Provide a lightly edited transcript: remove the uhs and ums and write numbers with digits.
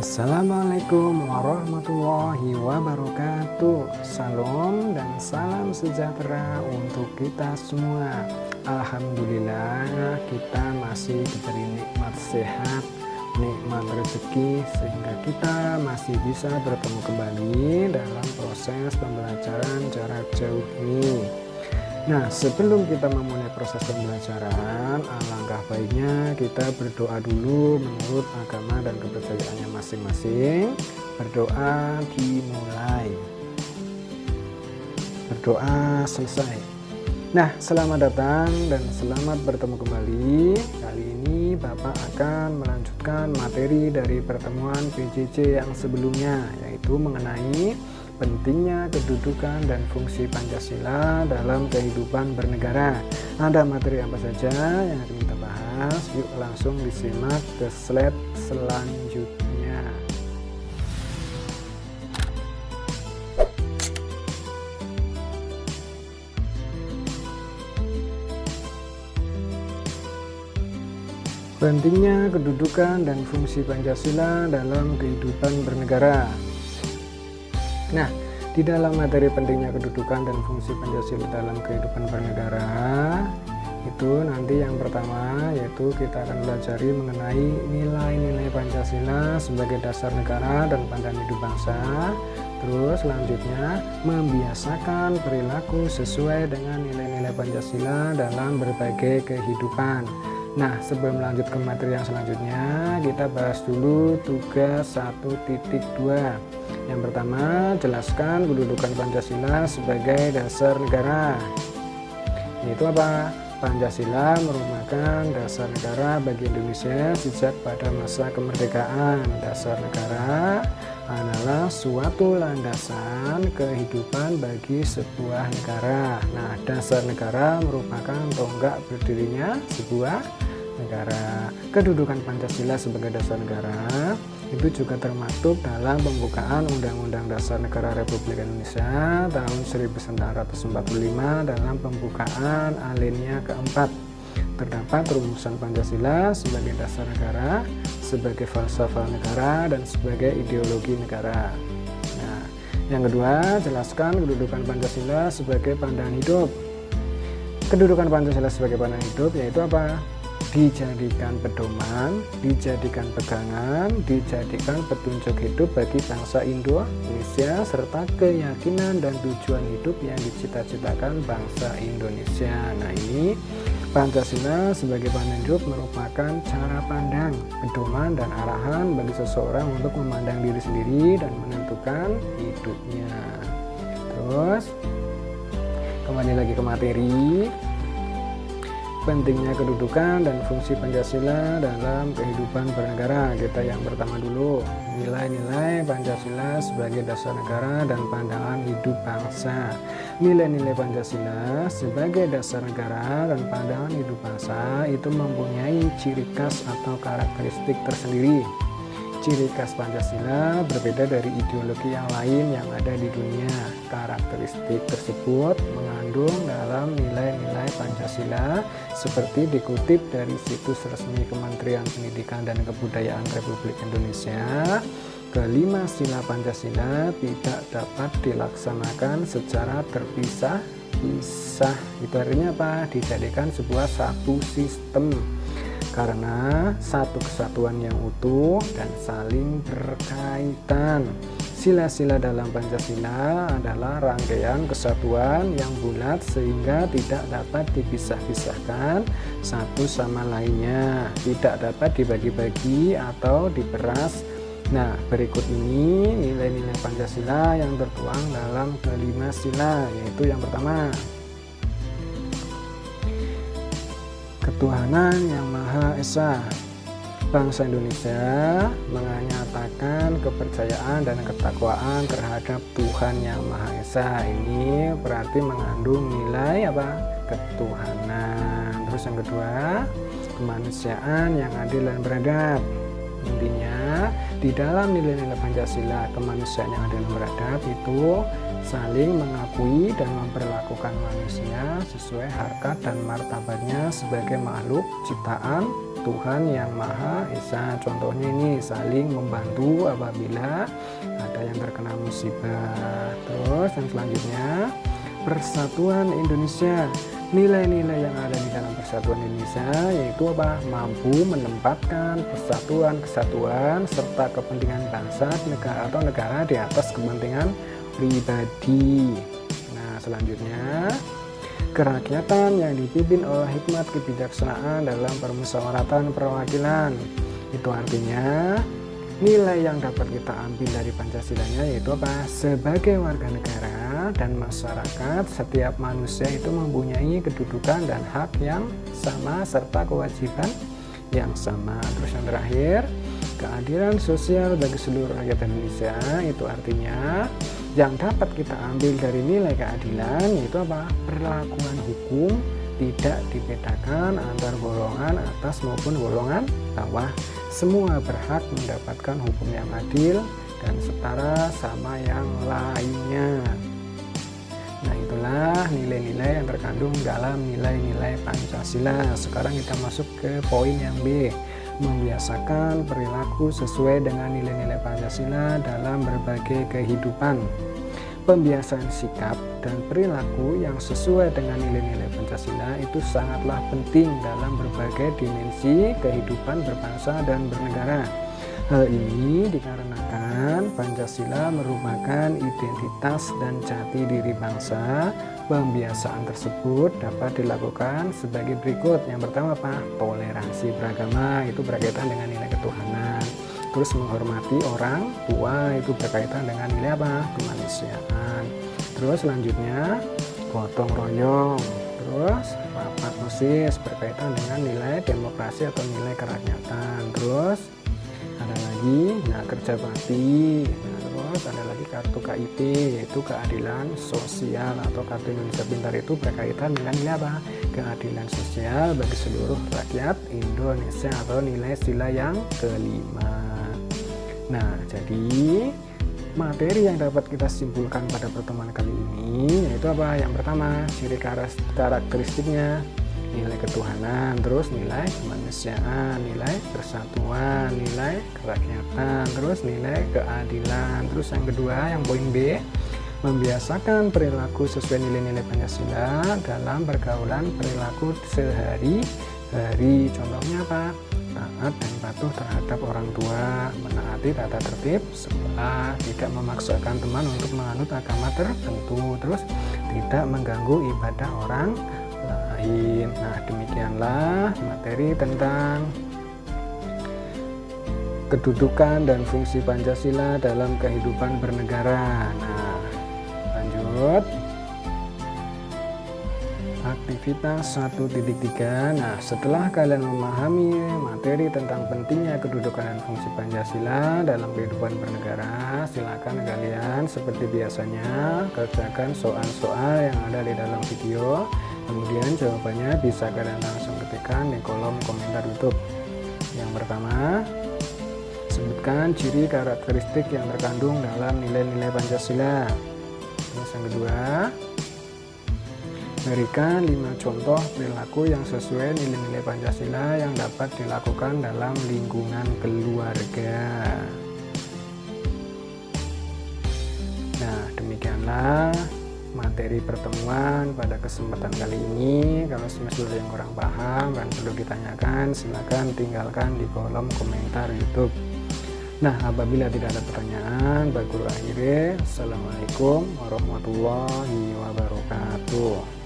Assalamualaikum warahmatullahi wabarakatuh. Salam dan salam sejahtera untuk kita semua. Alhamdulillah kita masih diberi nikmat sehat, nikmat rezeki, sehingga kita masih bisa bertemu kembali dalam proses pembelajaran jarak jauh ini. Nah, sebelum kita memulai proses pembelajaran, alangkah baiknya kita berdoa dulu menurut agama dan kepercayaannya masing-masing. Berdoa dimulai, berdoa selesai. Nah, selamat datang dan selamat bertemu kembali. Kali ini Bapak akan melanjutkan materi dari pertemuan PJJ yang sebelumnya, yaitu mengenai pentingnya kedudukan dan fungsi Pancasila dalam kehidupan bernegara. Ada materi apa saja yang akan kita bahas? Yuk langsung disimak ke slide selanjutnya. Pentingnya kedudukan dan fungsi Pancasila dalam kehidupan bernegara. Nah, di dalam materi pentingnya kedudukan dan fungsi Pancasila dalam kehidupan bernegara, itu nanti yang pertama yaitu kita akan pelajari mengenai nilai-nilai Pancasila sebagai dasar negara dan pandangan hidup bangsa. Terus selanjutnya membiasakan perilaku sesuai dengan nilai-nilai Pancasila dalam berbagai kehidupan. Nah, sebelum lanjut ke materi yang selanjutnya, kita bahas dulu tugas 1.2. Yang pertama, jelaskan kedudukan Pancasila sebagai dasar negara. Yaitu apa? Pancasila merupakan dasar negara bagi Indonesia sejak pada masa kemerdekaan. Dasar negara adalah suatu landasan kehidupan bagi sebuah negara. Nah, dasar negara merupakan tonggak berdirinya sebuah negara. Kedudukan Pancasila sebagai dasar negara itu juga termaktub dalam pembukaan Undang-Undang Dasar Negara Republik Indonesia tahun 1945 dalam pembukaan alinea keempat. Terdapat rumusan Pancasila sebagai dasar negara, sebagai falsafah negara, dan sebagai ideologi negara. Nah, yang kedua, jelaskan kedudukan Pancasila sebagai pandangan hidup. Kedudukan Pancasila sebagai pandangan hidup yaitu apa? Dijadikan pedoman, dijadikan pegangan, dijadikan petunjuk hidup bagi bangsa Indonesia, serta keyakinan dan tujuan hidup yang dicita-citakan bangsa Indonesia. Nah, ini Pancasila sebagai pandangan hidup merupakan cara pandang, pedoman, dan arahan bagi seseorang untuk memandang diri sendiri dan menentukan hidupnya. Terus kembali lagi ke materi. Pentingnya kedudukan dan fungsi Pancasila dalam kehidupan bernegara. Kita yang pertama dulu, nilai-nilai Pancasila sebagai dasar negara dan pandangan hidup bangsa. Nilai-nilai Pancasila sebagai dasar negara dan pandangan hidup bangsa itu mempunyai ciri khas atau karakteristik tersendiri. Ciri khas Pancasila berbeda dari ideologi yang lain yang ada di dunia. Karakteristik tersebut mengandung dalam nilai-nilai Pancasila seperti dikutip dari situs resmi Kementerian Pendidikan dan Kebudayaan Republik Indonesia. Kelima sila Pancasila tidak dapat dilaksanakan secara terpisah-pisah. Itu artinya apa? Dijadikan sebuah satu sistem, karena satu kesatuan yang utuh dan saling berkaitan. Sila-sila dalam Pancasila adalah rangkaian kesatuan yang bulat sehingga tidak dapat dipisah-pisahkan satu sama lainnya, tidak dapat dibagi-bagi atau diperas. Nah, berikut ini nilai-nilai Pancasila yang tertuang dalam kelima sila, yaitu yang pertama, ketuhanan yang Maha Esa. Bangsa Indonesia menyatakan kepercayaan dan ketakwaan terhadap Tuhan yang Maha Esa. Ini berarti mengandung nilai apa? Ketuhanan. Terus yang kedua, kemanusiaan yang adil dan beradab. Intinya di dalam nilai-nilai Pancasila, kemanusiaan yang adil dan beradab itu saling mengakui dan memperlakukan manusia sesuai harkat dan martabatnya sebagai makhluk ciptaan Tuhan yang Maha Esa. Contohnya ini saling membantu apabila ada yang terkena musibah. Terus yang selanjutnya, Persatuan Indonesia. Nilai-nilai yang ada di dalam Persatuan Indonesia yaitu apa? Mampu menempatkan persatuan, kesatuan, serta kepentingan bangsa, negara atau negara di atas kepentingan pribadi. Nah, selanjutnya, kerakyatan yang dipimpin oleh hikmat kebijaksanaan dalam permusyawaratan perwakilan. Itu artinya nilai yang dapat kita ambil dari Pancasilanya yaitu apa? Sebagai warga negara dan masyarakat, setiap manusia itu mempunyai kedudukan dan hak yang sama serta kewajiban yang sama. Terus yang terakhir, keadilan sosial bagi seluruh rakyat Indonesia. Itu artinya yang dapat kita ambil dari nilai keadilan yaitu apa? Perlakuan hukum tidak dibedakan antar golongan atas maupun golongan bawah. Semua berhak mendapatkan hukum yang adil dan setara sama yang lainnya. Nah, itulah nilai-nilai yang terkandung dalam nilai-nilai Pancasila. Sekarang kita masuk ke poin yang B, membiasakan perilaku sesuai dengan nilai-nilai Pancasila dalam berbagai kehidupan. Pembiasaan sikap dan perilaku yang sesuai dengan nilai-nilai Pancasila itu sangatlah penting dalam berbagai dimensi kehidupan berbangsa dan bernegara. Hal ini dikarenakan Pancasila merupakan identitas dan jati diri bangsa. Pembiasaan tersebut dapat dilakukan sebagai berikut. Yang pertama apa? Toleransi beragama, itu berkaitan dengan nilai ketuhanan. Terus menghormati orang tua, itu berkaitan dengan nilai apa? Kemanusiaan. Terus selanjutnya gotong royong. Terus rapat OSIS berkaitan dengan nilai demokrasi atau nilai kerakyatan. Terus ada lagi kerja bakti. Terus ada lagi kartu KIP, yaitu keadilan sosial, atau kartu Indonesia Pintar itu berkaitan dengan nilai apa? Keadilan sosial bagi seluruh rakyat Indonesia atau nilai sila yang kelima. Nah, jadi materi yang dapat kita simpulkan pada pertemuan kali ini yaitu apa? Yang pertama, ciri karakteristiknya, nilai ketuhanan, terus nilai kemanusiaan, nilai persatuan, nilai kerakyatan, terus nilai keadilan. Terus yang kedua, yang poin B, membiasakan perilaku sesuai nilai-nilai Pancasila dalam pergaulan perilaku sehari-hari. Contohnya apa? Taat dan patuh terhadap orang tua, menaati tata tertib sekolah, tidak memaksakan teman untuk menganut agama tertentu, terus tidak mengganggu ibadah orang lain. Nah, demikianlah materi tentang kedudukan dan fungsi Pancasila dalam kehidupan bernegara. Nah, lanjut aktivitas 1.3. Nah, setelah kalian memahami materi tentang pentingnya kedudukan dan fungsi Pancasila dalam kehidupan bernegara, silakan kalian seperti biasanya kerjakan soal-soal yang ada di dalam video. Kemudian jawabannya bisa kalian langsung ketikkan di kolom komentar YouTube. Yang pertama, sebutkan ciri karakteristik yang terkandung dalam nilai-nilai Pancasila. Terus yang kedua, berikan 5 contoh perilaku yang sesuai nilai-nilai Pancasila yang dapat dilakukan dalam lingkungan keluarga. Nah, demikianlah materi pertemuan pada kesempatan kali ini. Kalau misalnya yang kurang paham dan perlu ditanyakan, silakan tinggalkan di kolom komentar YouTube. Nah, apabila tidak ada pertanyaan, bakul akhirnya, Assalamualaikum warahmatullahi wabarakatuh.